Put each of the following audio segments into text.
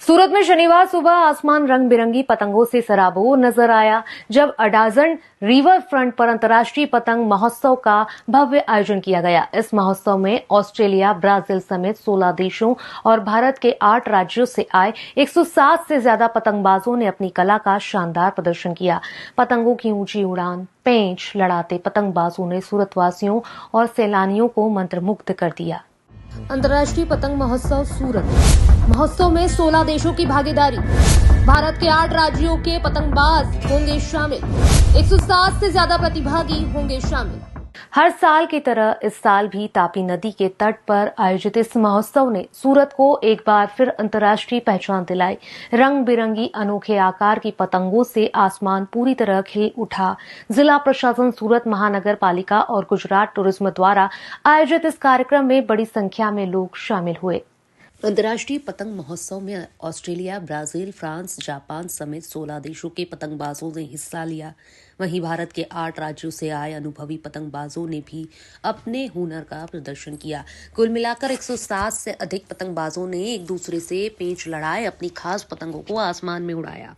सूरत में शनिवार सुबह आसमान रंग बिरंगी पतंगों से सराबोर नजर आया जब अडाजन रिवर फ्रंट पर अंतर्राष्ट्रीय पतंग महोत्सव का भव्य आयोजन किया गया। इस महोत्सव में ऑस्ट्रेलिया, ब्राजील समेत 16 देशों और भारत के 8 राज्यों से आए 160 से ज्यादा पतंगबाजों ने अपनी कला का शानदार प्रदर्शन किया। पतंगों की ऊंची उड़ान, पेंच लड़ाते पतंगबाजों ने सूरतवासियों और सैलानियों को मंत्रमुग्ध कर दिया। अंतर्राष्ट्रीय पतंग महोत्सव सूरत महोत्सव में 16 देशों की भागीदारी। भारत के 8 राज्यों के पतंगबाज होंगे शामिल। 160 से ज्यादा प्रतिभागी होंगे शामिल। हर साल की तरह इस साल भी तापी नदी के तट पर आयोजित इस महोत्सव ने सूरत को एक बार फिर अंतर्राष्ट्रीय पहचान दिलाई। रंग बिरंगी अनोखे आकार की पतंगों से आसमान पूरी तरह खिल उठा। जिला प्रशासन, सूरत महानगर पालिका और गुजरात टूरिज्म द्वारा आयोजित इस कार्यक्रम में बड़ी संख्या में लोग शामिल हुए। अंतर्राष्ट्रीय पतंग महोत्सव में ऑस्ट्रेलिया, ब्राजील, फ्रांस, जापान समेत 16 देशों के पतंगबाजों ने हिस्सा लिया। वहीं भारत के 8 राज्यों से आए अनुभवी पतंगबाजों ने भी अपने हुनर का प्रदर्शन किया। कुल मिलाकर 160 से अधिक पतंगबाजों ने एक दूसरे से पेंच लड़ाए अपनी खास पतंगों को आसमान में उड़ाया।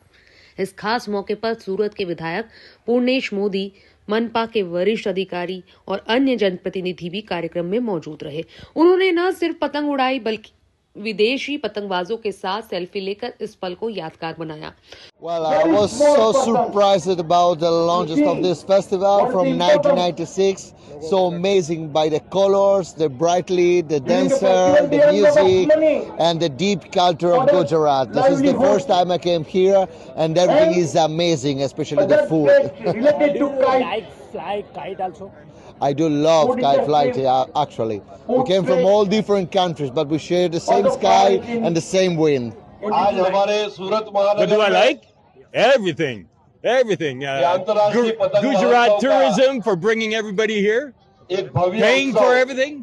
इस खास मौके पर सूरत के विधायक पूर्णेश मोदी, मनपा के वरिष्ठ अधिकारी और अन्य जनप्रतिनिधि भी कार्यक्रम में मौजूद रहे। उन्होंने न सिर्फ पतंग उड़ाई बल्कि विदेशी पतंगबाजों के साथ सेल्फी लेकर इस पल को यादगार बनाया। Well, I was so surprised about the launch of this festival from 1996. So amazing by the colors, the brightly, the dancer, the music, and the deep culture of Gujarat. This is the first time I came here, and everything is amazing, especially the food. Do you like fly kite also? I do love kite flight, actually. We came from all different countries, but we share the same sky and the same wind. What do I like? Everything. Everything. Gujarat tourism for bringing everybody here. Paying for everything.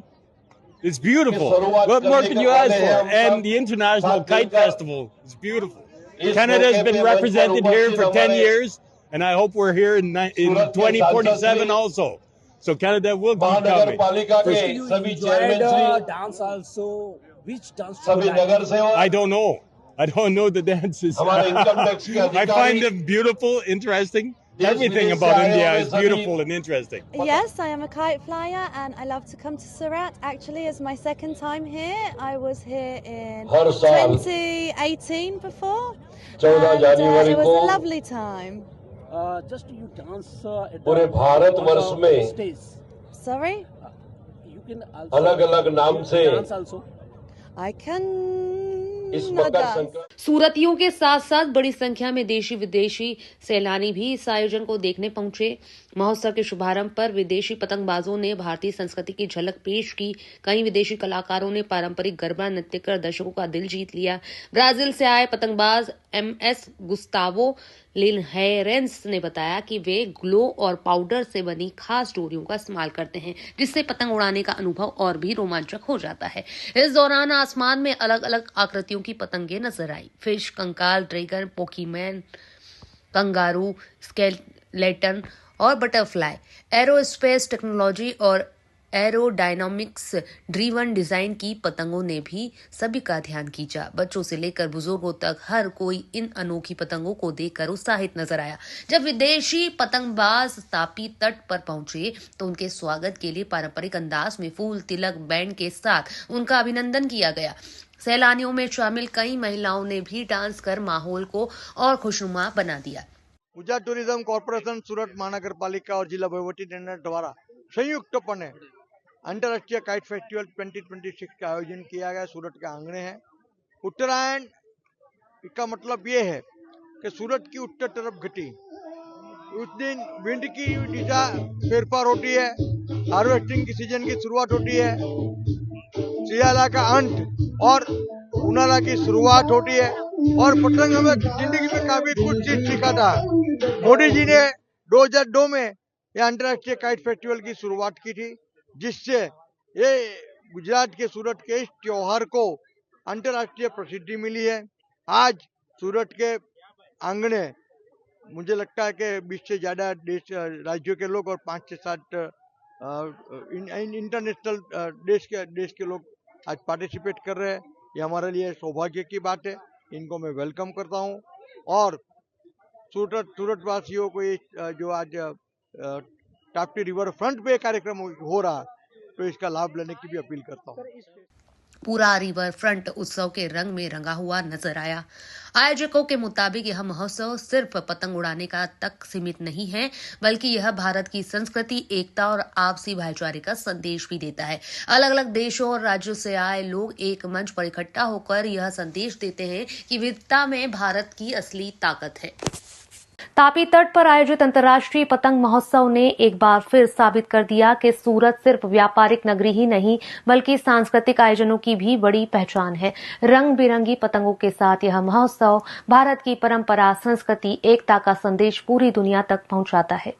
It's beautiful. What more can you ask for? And the International Kite Festival. It's beautiful. Canada has been represented here for 10 years, and I hope we're here in 2047 also. So Canada will keep coming. You enjoyed dance also. Which dance do you like? I don't know. I don't know the dances. I find them beautiful, interesting. Everything about India is beautiful and interesting. Yes, I am a kite flyer and I love to come to Surat. Actually, it's my second time here. I was here in 2018 before. And, it was a lovely time. Just you dance at पूरे भारतवर्ष में stage. Sorry? You can also अलग-अलग नाम से dance also. I can इस not Makar dance. Sankranti सूरतियों के साथ साथ बड़ी संख्या में देशी विदेशी सैलानी भी इस आयोजन को देखने पहुंचे। महोत्सव के शुभारंभ पर विदेशी पतंगबाजों ने भारतीय संस्कृति की झलक पेश की। कई विदेशी कलाकारों ने पारंपरिक गरबा नृत्य कर दर्शकों का दिल जीत लिया। ब्राजील से आए पतंगबाज MS गुस्तावो लिनहेरेंस ने बताया कि वे ग्लो और पाउडर से बनी खास डोरियों का इस्तेमाल करते हैं, जिससे पतंग उड़ाने का अनुभव और भी रोमांचक हो जाता है। इस दौरान आसमान में अलग अलग आकृतियों की पतंगे नजर आई। फिश, कंकाल, ड्रैगन, पोकीमैन, कंगारू, स्केलेटन और बटरफ्लाई। एरोस्पेस टेक्नोलॉजी और एरोडायनामिक्स ड्रीवन डिजाइन की पतंगों ने भी सभी का ध्यान खींचा। बच्चों से लेकर बुजुर्गों तक हर कोई इन अनोखी पतंगों को देखकर उत्साहित नजर आया। जब विदेशी पतंगबाज तापी तट पर पहुंचे तो उनके स्वागत के लिए पारंपरिक अंदाज में फूल, तिलक, बैंड के साथ उनका अभिनंदन किया गया। सैलानियों में शामिल कई महिलाओं ने भी डांस कर माहौल को और खुशनुमा बना दिया। गुजरात टूरिज्म कॉर्पोरेशन, सूरत महानगर पालिका और जिला वहीवटीतंत्र द्वारा संयुक्तपणे अंतर्राष्ट्रीय काइट फेस्टिवल 2026 का आयोजन किया गया। सूरत के आंगने है। उत्तरायण का मतलब ये है कि सूरत की उत्तर तरफ घटी उस दिन विंड की दिशा फेरफार होती है, हार्वेस्टिंग की सीजन की शुरुआत होती है, सियाला का अंत और उनाला की शुरुआत होती है। और पतंग हमें जिंदगी में काफी कुछ चीज सिखाता है। मोदी जी ने 2002 में यह अंतर्राष्ट्रीय काइट फेस्टिवल की शुरुआत की थी, जिससे ये गुजरात के सूरत के इस त्योहार को अंतर्राष्ट्रीय प्रसिद्धि मिली है। आज सूरत के आंगने मुझे लगता है कि 20 से ज्यादा राज्यों के लोग और 5 से 7 इंटरनेशनल देश के लोग आज पार्टिसिपेट कर रहे हैं। ये हमारे लिए सौभाग्य की बात है। इनको मैं वेलकम करता हूं और सूरत वासियों को ये जो आज ताप्ती रिवर फ्रंट पे कार्यक्रम हो रहा है तो इसका लाभ लेने की भी अपील करता हूं। पूरा रिवर फ्रंट उत्सव के रंग में रंगा हुआ नजर आया। आयोजकों के मुताबिक यह महोत्सव सिर्फ पतंग उड़ाने का तक सीमित नहीं है, बल्कि यह भारत की संस्कृति, एकता और आपसी भाईचारे का संदेश भी देता है। अलग अलग देशों और राज्यों से आए लोग एक मंच पर इकट्ठा होकर यह संदेश देते हैं कि विविधता में भारत की असली ताकत है। तापी तट पर आयोजित अंतर्राष्ट्रीय पतंग महोत्सव ने एक बार फिर साबित कर दिया कि सूरत सिर्फ व्यापारिक नगरी ही नहीं बल्कि सांस्कृतिक आयोजनों की भी बड़ी पहचान है। रंग बिरंगी पतंगों के साथ यह महोत्सव भारत की परंपरा, संस्कृति, एकता का संदेश पूरी दुनिया तक पहुंचाता है।